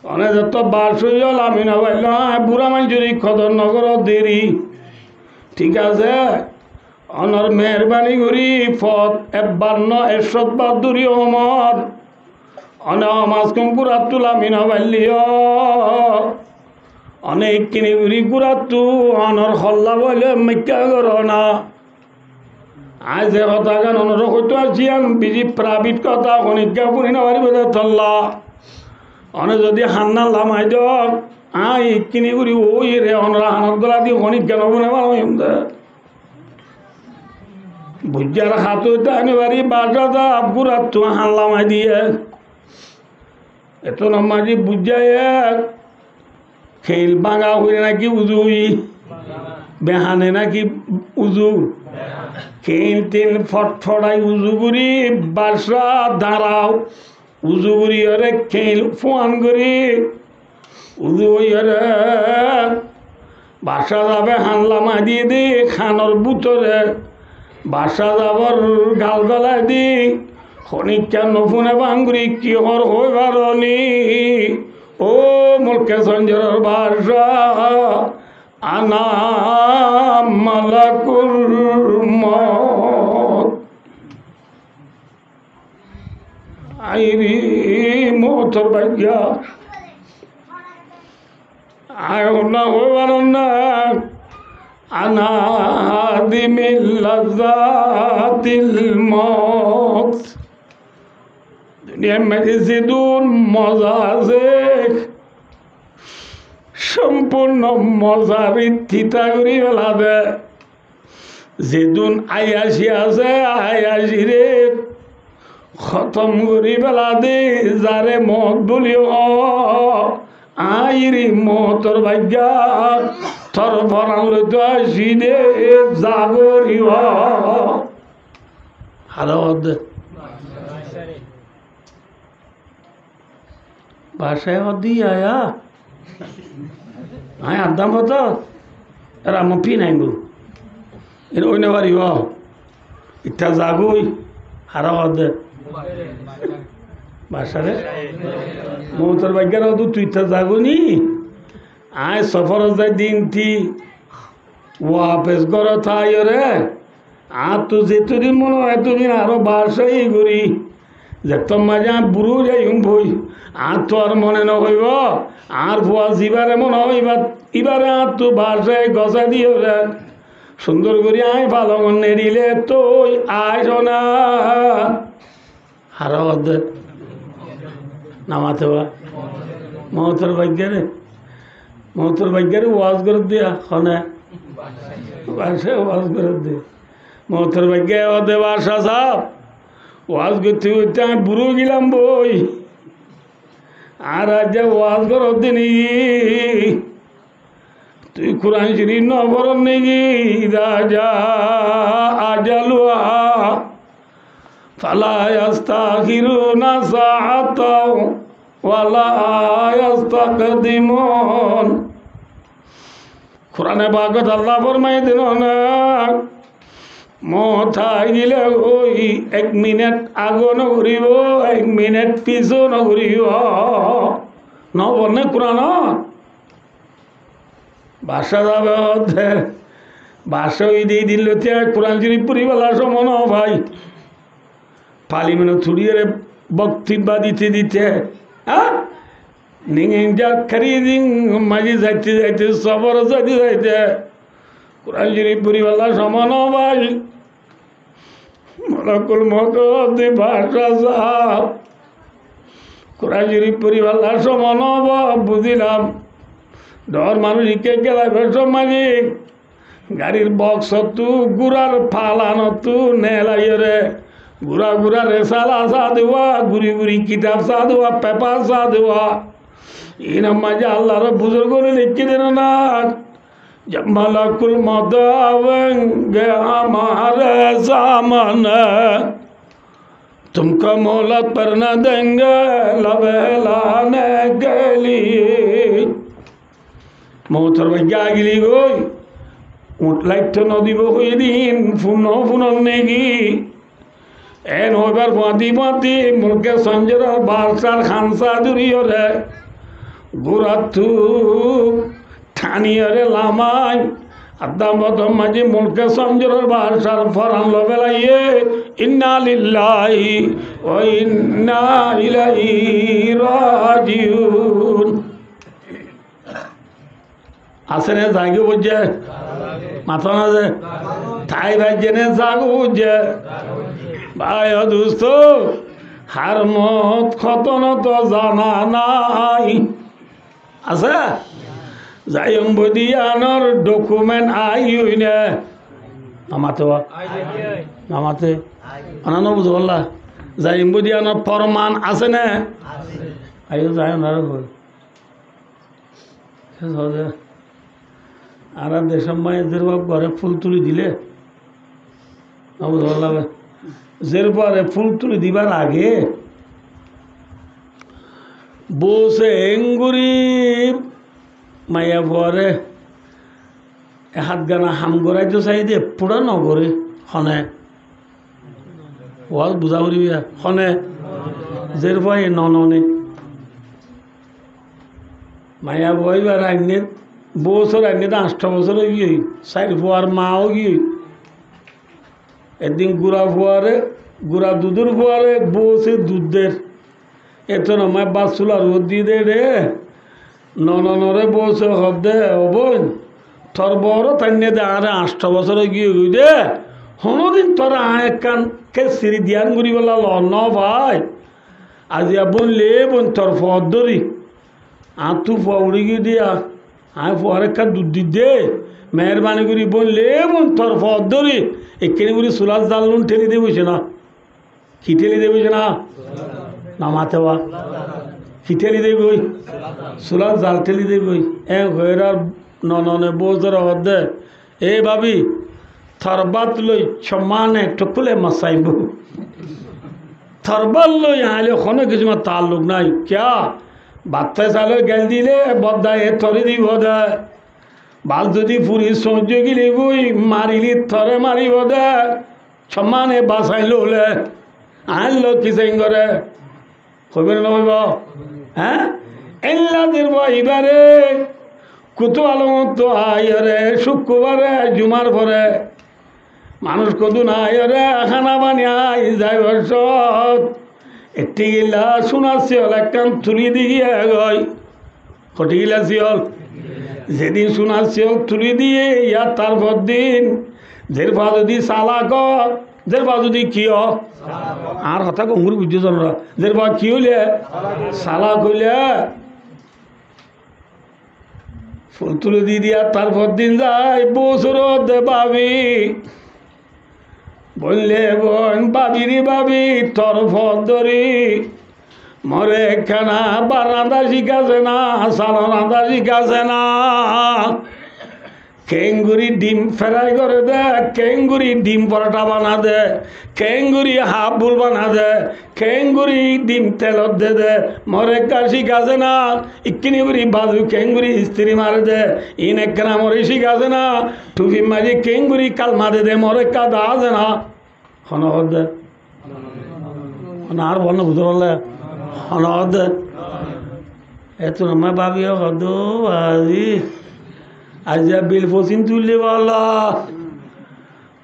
अने जब बासो यो लामिना भाई ना बुरा मंजूरी खदर नगर देरी ठीक है अनर मेहरबानी करी फत एबार न एशत बादुरी ओमर अने मास्कम गुरा तुला मिना बालियो अनेक किनी उरी गुरा तू अनर हल्ला बोले मिक्का करना आज जे कथा गान अनर कइतो आछि आम बिजी प्राइवेट कथा खनिका पुरी ना बारी बदे थल्ला अने जदि हान्ना लामाइ दो आई किनी उरी ओई रे अनरा हानर गला दि खनिका नबने मारम दे बुझार हातो ताने बारी बाजा दा गुरा तू हान्ला माइ दिए এতো নামাজি বুঝায় খেল ভাঙা হইলে নাকি উজুই বেহানে নাকি উজু খেল তেল ফটফটাই উজু করি বাসা দাঁড়াও উজু করি ওরে খেল ফোয়ান করি উজু হইরে বাসা যাবে হানলা মাদি দি খানর বুতরে বাসা যাবার গাল গলায় দি খনিকা নফুনে বাঙ্গুরি কি হর হই বারনি ও মুলকে সঞ্জর বাসা আনা মালাকুল মত আইরি মোতর ভাগ্যা আয় না হই বারনা আনা দিমিল লাযাতিল মত যেদুন মজা আছে সম্পূর্ণ মজার থিতা করি ফেলাবে যেদুন আয়াসি আছে আয়াসি রে খতম করি ফেলা দে যারে মত বলিও আইরি মতর ভাগ্যা থর ফরাউরে তো আসি দে জাগরি হারদ भाषा दी आया हाँ अद्दाम पता अरे मफी नहीं गो इन ओने वाली वाह इतना जागोई हरा वादे भाषा रे मोटर बाइकर हो तू इतना जागो नहीं আয় সফর যায় দিনটি ওয়াপেস করো থাই রে আর তো যেতদিন মনে হয় এতদিন আরো বাসাই করি যে তোমার যা বুড়ো যাই বই আর তো আর মনে ন হইব আর ভুয়া জিবারে মনে হইবা এবারে আর তো বাসায় গজা দিও রে সুন্দর করি আয় ভালো মনে দিলে তো আয় না হারা অর্ধেক নামাতে বা মহতর ভাগ্যারে ওয়াজ করে দিয়া খনে বাসায় ওয়াজ করে দিয়ে মহতর ভাগ্যে ওদের বাসা সাপ ওয়াজ করতে করতে আমি বুড়ো গেলাম বই আর আজ ওয়াজ করো দিনি তুই কোরআন শরীফ নবর নেই রাজা আজালুয়া ফালা ইয়াস্তাখিরুনা সাআতাও ওয়ালা ইয়াস্তাকদিমুন কোরআনে পাকত আল্লাহ ফরমাই দেন না মথায় দিলে ওই 1 মিনিট আগো নগরিব 1 মিনিট পিছু নগরিব নবনে কোরআন ভাষা যাবে ভাষা ওই দিয়ে দিল কোরআন শরীফ পড়িবেলা সমন ভাই পার্লিমেন্ট ছুড়িয়ে বক্তব্য দিতে দিতে হ্যাঁ নিংজা খরিদিং মাঝি যাইতে যাইতে সবর যাইতে যাইতে কোরআন শরীফ পড়িবেলা সমন ভাই মলাকুল মত ভাষা সাহ কোরআন শরীফ পড়িবেলা সমন বুঝিলাম ডর মানুষ ইকে গেলা মালিক গাড়ির বক্স তু গুড়ার ফালানো তু নেলাইয়ে রে গুড়া গুড়া রেসালা সা দেওয়া গুড়ি গুড়ি কিতাব সা দেওয়া পেপার সা দেওয়া ইন মাঝে আল্লাহর বুজুর্গ লিখে দেন না जब मलकुल मौत आवेंगे हमारे सामने तुमको मोहलत पर न देंगे लबेलाने के लिए মৌতর ভাগ্যা গিলি গই উঠলাইতো নদীব হই দিন ফুনো নেগি এন হইবার পাতি মুলকে সঞ্জর বালসার খানসা দুরিয়রে গুরাতু ঠানিয়রে লামাই আদাম বদম মাঝে মুলকে সঞ্জর বালসার ফরান লবেলাইয়ে ইন্না লিল্লাহি ওয়া ইন্না ইলাইহি রাজিউন আসেনে জাগে বুঝে মাথা না যে তাই ভাই জেনে জাগো বুঝে ভাই দোস্ত হার মত খতন তো জানা নাই আছে যাইম বদিয়ানোর ডকুমেন্ট আই হইনে নামাতে আনানো বুঝলা যাইম বদিয়ানোর ফরমান আছে না আইও যায় না আর দেশের মায়েদের ঘরে ফুল তুলি দিলে যের পরে ফুল তুলি দিবার আগে বসে এঙ্গুরি মাইয়া পরে হাত গানা হাম গড়াই তো চাই দে পুরা নগরে খনে ওয়াল বুঝা করিবি খনে যের পরে ননে মাইয়া বইবার আইনে বছর আইনে তো 8 বছর গিয়ে 4 ফুয়ার মাও গিয়ে একদিন গুড়া দুধের ফুয়ারে বসে দুধের এত নয় বাসুলা রোদ দিয়ে দে রে নরে বসে হদে হবন তোর বড় তাইনে দে আরে 8 বছর গিয়ে গই দে হনদিন তোর আয় কান কে সিঁড়ি দিয়ান গুড়ি বলা ল ন ভাই আজি বোন লে বোন তোর ফদ ধরি তু ফুয়া উড়ি গিয়ে দিয়া আয় ফুয়ারে কান দুধ দি দে মেহরবানি করি বোন লে বোন তোর ফদ ধরি এখানে করি সুলাস জাল নুন ঠেলি দিয়ে বসে না কি ঠেলি দিয়ে বসে না নামাতে বা কি ঠেলি দিয়ে গই সুলাস জাল ঠেলি দিয়ে গই হয়েরার ননে বোঝর হদে এ ভাবি থরবাত লই সমানে টকুলে মাসাইব থরবাল লই আলে কোনো কিছু তাল্লুক নাই ক্যা বাচ্চা চালে গেল দিলে বদায় থরে দিব দে বাল যদি ফুরি সহ্য গিলি গুই মারিলি থরে মারিব দে সমানে বাসাইল হলে আনলো কিসেন করে হইবে না হইব হ্যাঁ এল্লা দিব এবারে কত আলমত আয়রে শুক্রবারে জুমার পরে মানুষ কত না আয়রে খানা বানিয়াই যাই বর্ষত একটি গিলা শোনার শিয়ল একখান তুলি দিয়ে গয় কটি গিলা শিয়ল যেদিন শোনার শিয়ল তুলি দিয়ে ইয়ার তারপর দিন যেরপা যদি সালা কর যেরপা যদি কিয় আর কথা কঙ্গুর বুঝছো জনরা যেরপা কি হইলে সালা কইলে ফুল তুলে দিয়ে দিয়া তারপর দিন যায় বছর ভাবি বললে বোন বাবিরি বাবি তোর ফদরি মরে খানা বারান্দা শিখাছে না সালা রান্দা শিখাছে না কেঙ্গুরি ডিম ফ্রাই করে দে কেঙ্গুরি ডিম পরোটা বানা দে কেঙ্গুরি হাফ বুল বানা দে কেঙ্গুরি ডিম তেলত দে দে মরে কার শিখাছে না ইকিনি বুড়ি বাজু কেঙ্গুরি স্ত্রী মারে দে ইন একখানা মরে শিখাছে না টুপি মারি কেঙ্গুরি কালমা দে দে মরে কা দা আছে না হনহর দে আর বল না বুঝতে পারলে হনহর দে এত না ভাবি হদ আজি আজ বিল পচিন তুললে বলা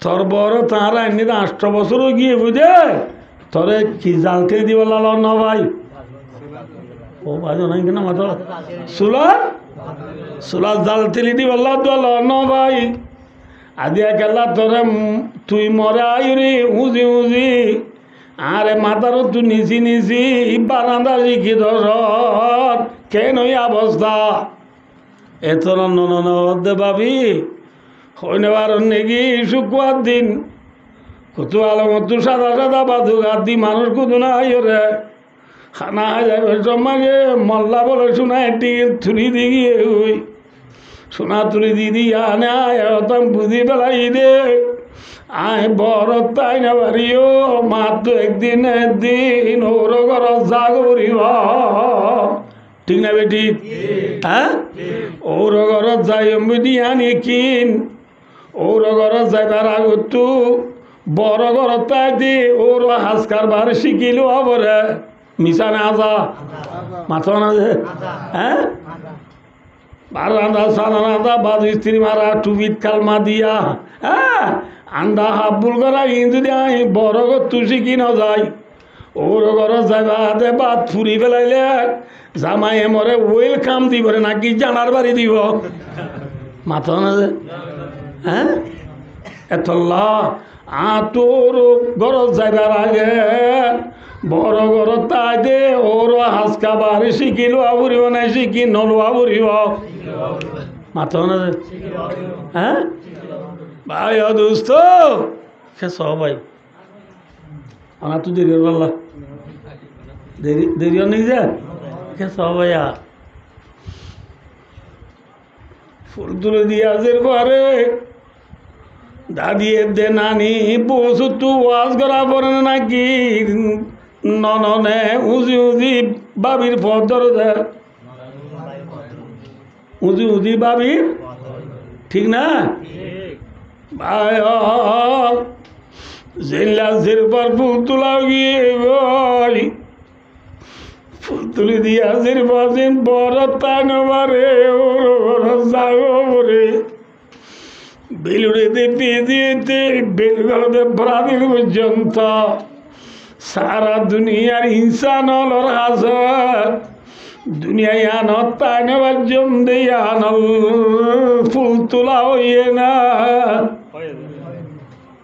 তোর বড় তাঁরা এমনি 8 বছরও গিয়ে বুঝে তোরে কি জাল খেয়ে দিব ন ভাই ও ভাই নাই কিনা মাত্র সুলার জাল তেলি দিব ন ভাই আদিয়া গেলা তোরে তুই মরে আয়ুরি উজি উজি আরে মাথারও তুই নিচি নিচি বারান্দা শিখি ধর কেন এই অবস্থা এত নদে ভাবি হইনেবার নেকি শুক্রবার দিন কত আলমত সাদা সাদা বাদু গাদি মানুষ কুদু না রে খানা যাবে সমাজে মল্লা বলে শোনা এটি তুলি দিয়ে ওই সোনা তুলি দি দিয়া আনে বুঝি পেলাই দে আয় বড় তাই না বাড়িও মাত্র একদিন একদিন ওর ঘর জাগ করিব ঠিক না বেটি হ্যাঁ ওর ঘরত যাই অম্বুদি আনি কিন ওর ঘরত যাইবার আগত বড় ঘরত তাই দি ওর হাজ কারবার শিখিলো আবরে মিশা না যা মাথা না যে হ্যাঁ বার রান্দা সারা রান্দা বাদ স্ত্রী মারা টুপিত কালমা দিয়া হ্যাঁ আন্দা হাবুল করা ইন যদি আই বড় ঘর তু শিখি না যাই ওর ঘরত যাইবা দে বাদ ফুরি ফেলাইলে জামাই মরে ওয়েলকাম দিব নাকি জানার বাড়ি দিব মাথা না যে হ্যাঁ এতল্লা তোর ঘরত যাইবার আগে বড় ঘরত তাই দে ওর হাজ খাবার শিখিল আবুরিব নাই শিখি নলো আবুরিব মাথা না যে হ্যাঁ ভাই দোস্ত খেস ভাই আমার তো দেরি হল দেরি নেই যে সবাইয়া ফুল তুলে দিয়া পরে দাদিয়ে দে নানি বসু তু ওয়াজ করা পড়ে নাকি ননে উজি উজি বাবির ফদর দে উজি উজি বাবির ঠিক না ভাই জেলা পর ফুল তোলা গিয়ে বলি ফুল তুলি দিয়া বাজিন বড় তানবারে ওর যাগরে বেলুড়েতে পেদিয়েতে বেলগড়তে ব্রাজিল পর্যন্ত সারা দুনিয়ার ইনসান হলর হাজার দুনিয়ায় আনত তানবার জম দিয়ে আনল ফুল তোলা হইয়ে না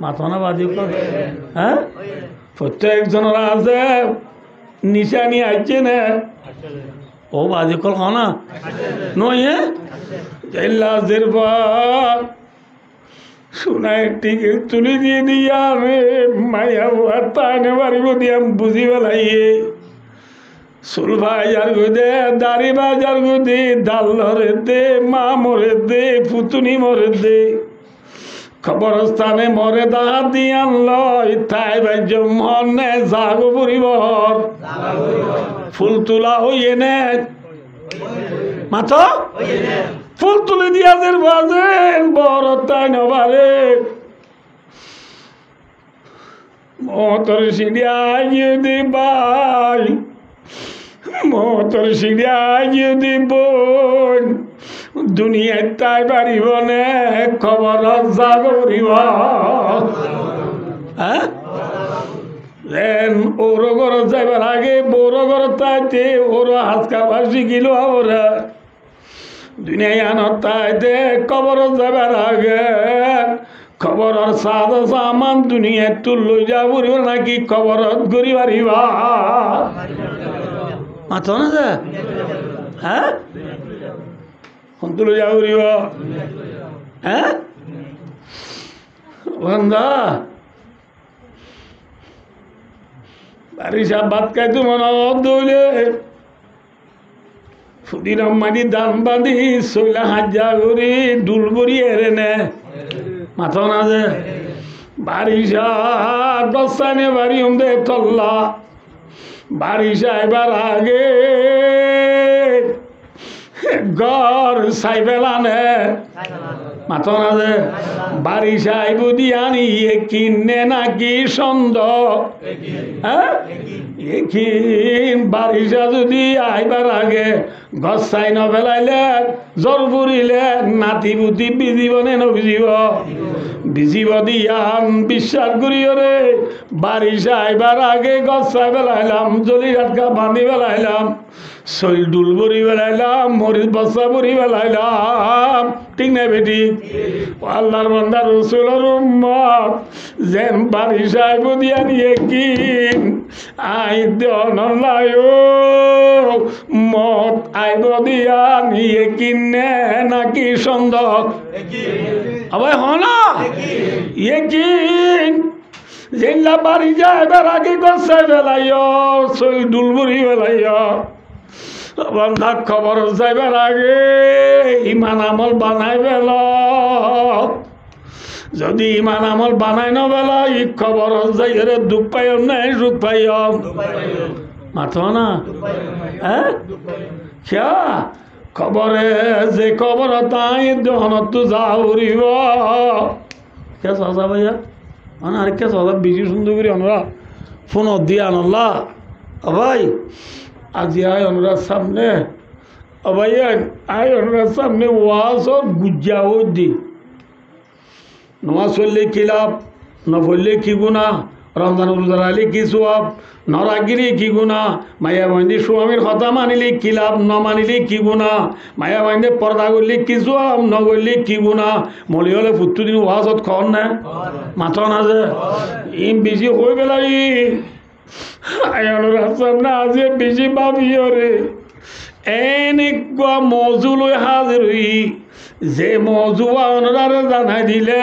মাথা না বাজি হ্যাঁ প্রত্যেকজনের আছে নিশানি আসছে না ও বাজি কল না নয় জেলাজের পর শোনায় টিকে তুলি দিয়ে দিয়া আমি মায়া তাইনে বাড়িব দিয়ে বুঝি বেলাইয়ে চুল ভাই আর দে দাড়ি বাজার দে ডাল ধরে দে মা মরে দে পুতুনি মরে দে খবরস্থানে মরে দাঁত দিয়ে আনলো তাই বাজ্য মনে জাগ পরিব ফুল তোলা হইয়ে নে মাথা ফুল তুলে দিয়াদের বাজেন বড় তাই নবারে মতর সিঁড়িয়া দি ভাই মতর সিঁড়িয়া দি বোন দুনিয়ায় তাই পারিব নে খবর যা করিব হ্যাঁ ওর ঘর যাইবার আগে বড় ঘর তাইতে ওর হাজকা ভাসি গিল ওরা দুনিয়ায় আনত তাইতে কবর যাবার আগে খবরের সাদ সামান দুনিয়ায় তুল লই যাব নাকি খবরত করি পারিবা মাথা না যা হ্যাঁ তুলে যাব হ্যাঁ বন্ধা বাড়ি সাহ ভাত খাইতো মনে দৌলে ফুদিরাম মাটি দান বাঁধি শৈলা হাজা করি ডুল করি এরে নে মাথা না যে বাড়ি সাহ দশানে বাড়ি দে তল্লা বাড়ি সাহেবার আগে ঘর সাইবেলানে মাথা না যে বাড়ি সাহেব দিয়ানি কিনে নাকি সন্দেহ হ্যাঁ বারিশা যদি আইবার আগে গছ চাই নবেলাইলে জ্বর পুরিলে নাতি পুতি বিজিব নে নভিজিব বিজিব দিয়ান বিশ্বাস করিও রে বারিশা আইবার আগে গছ চাই বেলাইলাম জলি রাতকা বান্ধি বেলাইলাম শৈল ডুল ভরি বেলাইলাম মরিচ বস্তা ভরি বেলাইলাম ঠিক নাই বেটি আল্লাহর বান্দা রসুলের উম্মত যেন বারিশা আইব দিয়া নিয়ে কি আই মত আইব দিয়া নিয়ে কিনে নাকি সন্দেহ আবার হনা ইয়ে কি যেগুলা বাড়ি যায় এবার আগে গছাই বেলাইয় শৈল ডুলবুরি বেলাইয় বন্ধা খবর যাইবার আগে ইমান আমল বানাই বেল যদি ইমান আমল বানাই ন বেলা ই খবর যাই রে দুঃখ পাই নাই সুখ পাই মাথা না হ্যাঁ খেয়া খবরে যে খবর তাই দহনত যা উড়িব কে চাচা ভাইয়া মানে আরেকটা চাচা বেশি সুন্দর করি আমরা ফোন দিয়ে আনলা ভাই আজি আয় অনুরার সামনে ভাই আয় অনুরার সামনে ওয়াজ গুজ্জাও দি নমাজ পড়লে কি লাভ না পড়লে কি গুণা রমজান রোজা রাখলে কি সোয়াব না রাখলে কি গুণা মায়া বন্ধি স্বামীর কথা মানিলে কি লাভ ন মানিলে কি গুণা মায়া বন্ধে পর্দা করলে কি সোয়াব ন করলে কি গুণা মলি হলে ফুটু দিন ওয়াজত খন না মাথা না যে ইম বেশি হয়ে গেলাই আয়নের সামনে আজি বেশি ভাবিও রে এনেকুৱা মজু লৈ হাজির হই যে মজু আনরারে জানাই দিলে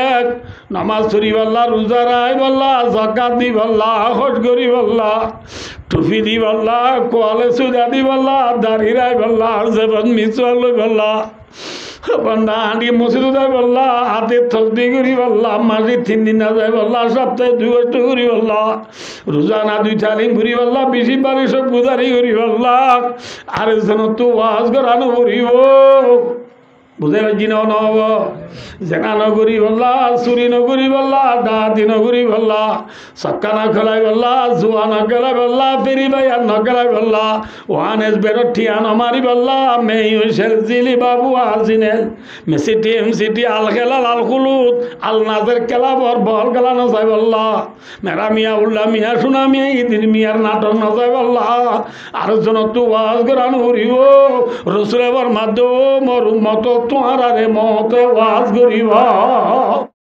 নামাজ পড়ি বললা রোজা রাই বললা জাকাত দি বললা হজ করি বললা টুপি দি বললা কোয়ালে সুদা দি বললা দাড়ি রাই বললা জবান মিছুয়া লই বললা বন্ধা আঁটি মসজিদে যাই বললা হাতে তসবি করি বললা মাসে 3 দিন না যাই বললা সপ্তাহে 2 কষ্ট করি বললা রোজা না 2 তালিম করি বললা বেশি বাড়ি সব গুজারি করি বললা আর যেন তো ওয়াজ করানো করিব বুঝে পাচ্ছি না নহব জেনা নগরী বললা চুরি নগরী বললা ডাহাতি নগরী বললা চক্কা নখেলাই বললা জুয়া নখেলাই বললা ফেরি বাইয়ার নখেলাই বললা ওয়ানেস বেরো ঠিয়া নমারি বললা মেই হুইসেল জিলি বাবু আজিনেল মেসিটি এমসিটি আল খেলাল আল খুলুত আল নাজের খেলা বর বল খেলা নজাই বললা মেরা মিয়া উল্লা মিয়া সোনা মিয়া ইদিন মিয়ার নাটক নজাই বললা আর জন তো ওয়াজ করানো করিব রসুলের মাধ্যম মরু মত তোমার আরে মতে ওয়াজ করিবা